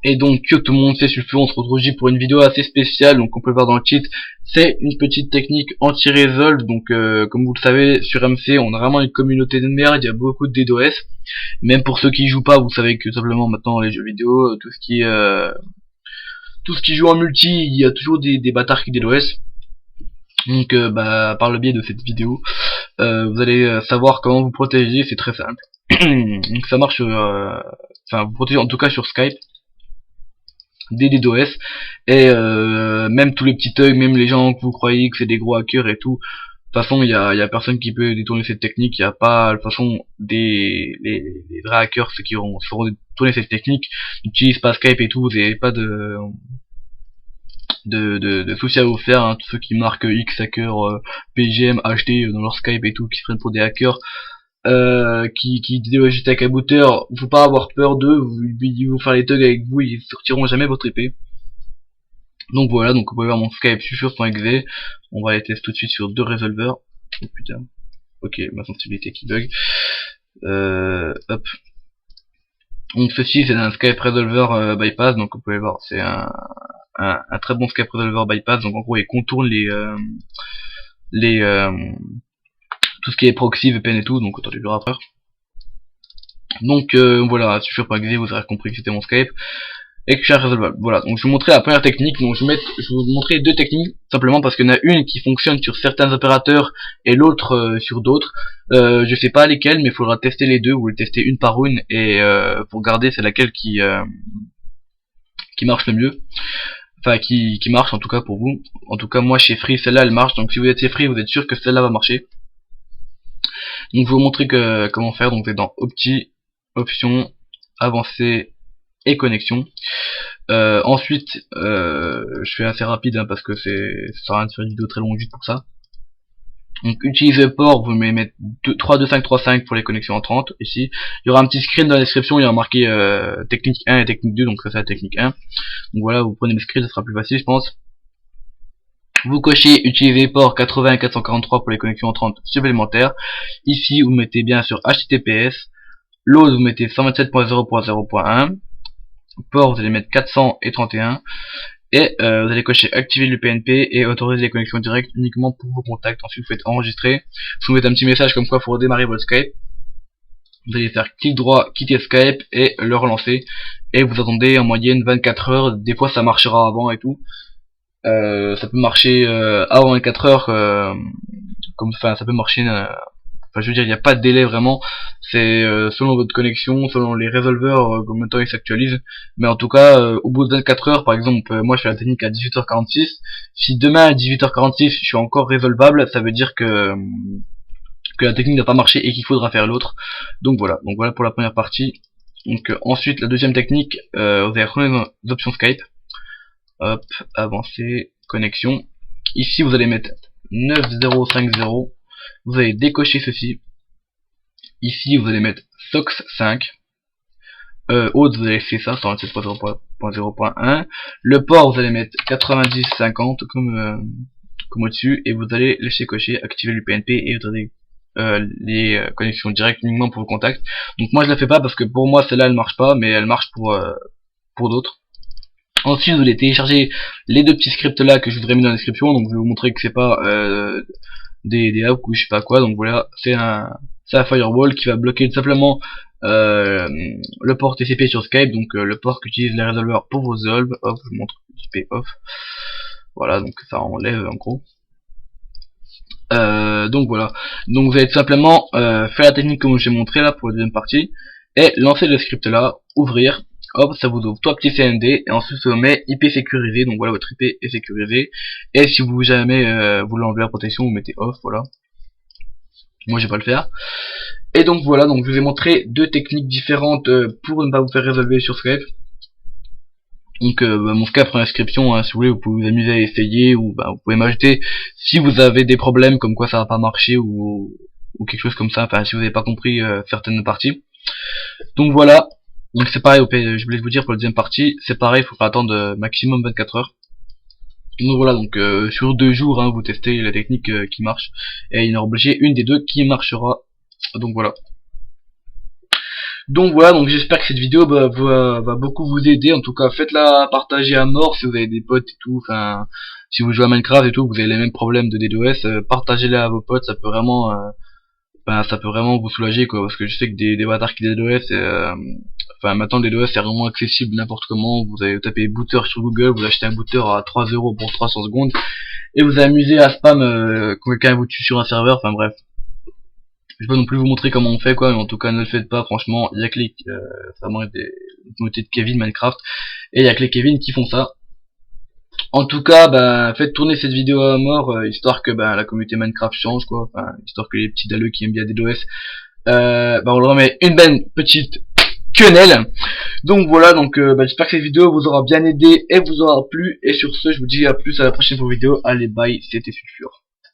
Et donc, que tout le monde sait Sulfur, on se retrouve aujourd'hui pour une vidéo assez spéciale. Donc, on peut le voir dans le titre, c'est une petite technique anti-resolve. Donc, comme vous le savez, sur MC, on a vraiment une communauté de merde, il y a beaucoup de DDoS. Même pour ceux qui jouent pas, vous savez que simplement maintenant les jeux vidéo, tout ce qui joue en multi, il y a toujours des bâtards qui DDoS. Donc, par le biais de cette vidéo, vous allez savoir comment vous protéger, c'est très simple. Donc, ça marche, enfin, vous protégez en tout cas sur Skype des DDoS et même tous les petits thugs, même les gens que vous croyez que c'est des gros hackers et tout. De toute façon, il y a personne qui peut détourner cette technique. Il y a pas, de toute façon, les vrais hackers, ceux qui sauront détourner cette technique, n'utilisent pas Skype et tout. Vous n'avez pas de soucis à vous faire. Hein. Tous ceux qui marquent X hacker, PGM, HD dans leur Skype et tout, qui se prennent pour des hackers, qui déloient juste avec un booter, faut pas avoir peur d'eux. Ils vont faire les thugs avec vous, ils sortiront jamais votre IP. Donc voilà, donc vous pouvez voir mon Skype sulfur.exe. On va les tester tout de suite sur deux résolveurs. Oh putain. Ok, ma sensibilité qui bug. Hop. Donc ceci c'est un Skype Resolver bypass, donc vous pouvez voir, c'est un très bon Skype Resolver bypass. Donc en gros il contourne tout ce qui est proxy, VPN et tout, donc attendez, je le rappelle. Donc voilà, sulfur.exe, vous aurez compris que c'était mon Skype. Et que je suis résolvable. Voilà, donc je vais vous montrer la première technique. Donc je vais vous montrer deux techniques, simplement parce qu'il y en a une qui fonctionne sur certains opérateurs et l'autre sur d'autres. Je sais pas lesquels, mais il faudra tester les deux, vous les tester une par une, et pour regarder c'est laquelle qui marche le mieux. Enfin qui marche en tout cas pour vous. En tout cas moi chez Free celle-là elle marche, donc si vous êtes chez Free vous êtes sûr que celle-là va marcher. Donc je vais vous montrer comment faire. Donc vous êtes dans Options, Avancé et Connexion. Ensuite, je fais assez rapide hein, parce que ça sert à rien de faire une vidéo très longue juste pour ça. Donc utilisez le port, vous mettez 32535 pour les connexions entrantes ici. Il y aura un petit screen dans la description, il y aura marqué technique 1 et technique 2, donc ça c'est la technique 1. Donc voilà, vous prenez le screen, ça sera plus facile je pense. Vous cochez utiliser port 80 et 443 pour les connexions entrantes supplémentaires. Ici vous mettez bien sûr HTTPS. L'autre vous mettez 127.0.0.1. Port vous allez mettre 431 et vous allez cocher activer le PNP et autoriser les connexions directes uniquement pour vos contacts. Ensuite vous faites enregistrer, vous mettez un petit message comme quoi il faut redémarrer votre Skype. Vous allez faire clic droit, quitter Skype et le relancer, et vous attendez en moyenne 24 heures. Des fois ça marchera avant et tout, ça peut marcher avant 24 heures, enfin ça peut marcher enfin je veux dire il n'y a pas de délai vraiment, c'est selon votre connexion, selon les résolveurs, combien de temps ils s'actualisent. Mais en tout cas au bout de 24 heures par exemple, moi je fais la technique à 18h46, si demain à 18h46 je suis encore résolvable, ça veut dire que la technique n'a pas marché et qu'il faudra faire l'autre. Donc voilà pour la première partie. Donc ensuite la deuxième technique, vous allez retourner dans les options Skype, hop, avancer, connexion. Ici vous allez mettre 9050. Vous allez décocher ceci. Ici vous allez mettre SOX 5. Autre vous allez laisser ça, 127.0.0.1. Le port vous allez mettre 9050 comme au-dessus, et vous allez laisser cocher activer l'UPnP et autoriser les connexions directes uniquement pour vos contacts. Donc moi je la fais pas parce que pour moi celle-là elle marche pas, mais elle marche pour d'autres. Ensuite vous allez télécharger les deux petits scripts là que je voudrais mettre dans la description. Donc je vais vous montrer que c'est pas des hacks ou je sais pas quoi. Donc voilà, c'est un firewall qui va bloquer tout simplement le port TCP sur Skype, donc le port qu'utilisent les résolveurs pour vos resolve. Hop, je vous montre TCP off. Voilà, donc ça enlève en gros. Donc voilà, donc vous allez tout simplement faire la technique comme j'ai montré là pour la deuxième partie et lancer le script là, ouvrir. Hop, ça vous ouvre 3 petits CND et ensuite ça vous met IP sécurisé. Donc voilà, votre IP est sécurisé. Et si vous jamais vous l'enlevez la protection, vous mettez off. Voilà, moi je vais pas le faire. Et donc voilà, donc je vous ai montré deux techniques différentes pour ne pas vous faire résolver sur Skype. Donc mon Skype en inscription, hein, si vous voulez, vous pouvez vous amuser à essayer, ou vous pouvez m'ajouter si vous avez des problèmes comme quoi ça va pas marcher ou quelque chose comme ça, enfin si vous n'avez pas compris certaines parties. Donc voilà, donc c'est pareil, je voulais vous dire pour la deuxième partie, c'est pareil, il faut attendre maximum 24 heures. Donc voilà, donc sur 2 jours, hein, vous testez la technique qui marche, et il y en aura obligé une des deux qui marchera. Donc voilà. Donc voilà, donc j'espère que cette vidéo va beaucoup vous aider. En tout cas, faites-la partager à mort si vous avez des potes et tout. Enfin, si vous jouez à Minecraft et tout, que vous avez les mêmes problèmes de DDoS, partagez-la à vos potes. Ça peut vraiment vous soulager, quoi. Parce que je sais que des bâtards qui DDoS, enfin maintenant le DDoS c'est vraiment accessible n'importe comment. Vous allez taper booter sur Google, vous achetez un booter à 3 euros pour 300 secondes et vous amusez à spam quand quelqu'un vous tue sur un serveur. Enfin bref. Je vais pas non plus vous montrer comment on fait, quoi, mais en tout cas ne le faites pas, franchement. Il y a que les ça m'a des communautés de Kevin Minecraft, et il y a que les Kevin qui font ça. En tout cas, bah, faites tourner cette vidéo à mort, histoire que bah, la communauté Minecraft change, quoi, enfin, histoire que les petits dalleux qui aiment bien DDoS, bah, on leur remet une belle petite quenelle. Donc voilà, donc bah, j'espère que cette vidéo vous aura bien aidé et vous aura plu, et sur ce je vous dis à plus à la prochaine vidéo. Allez, bye, c'était Sulfure.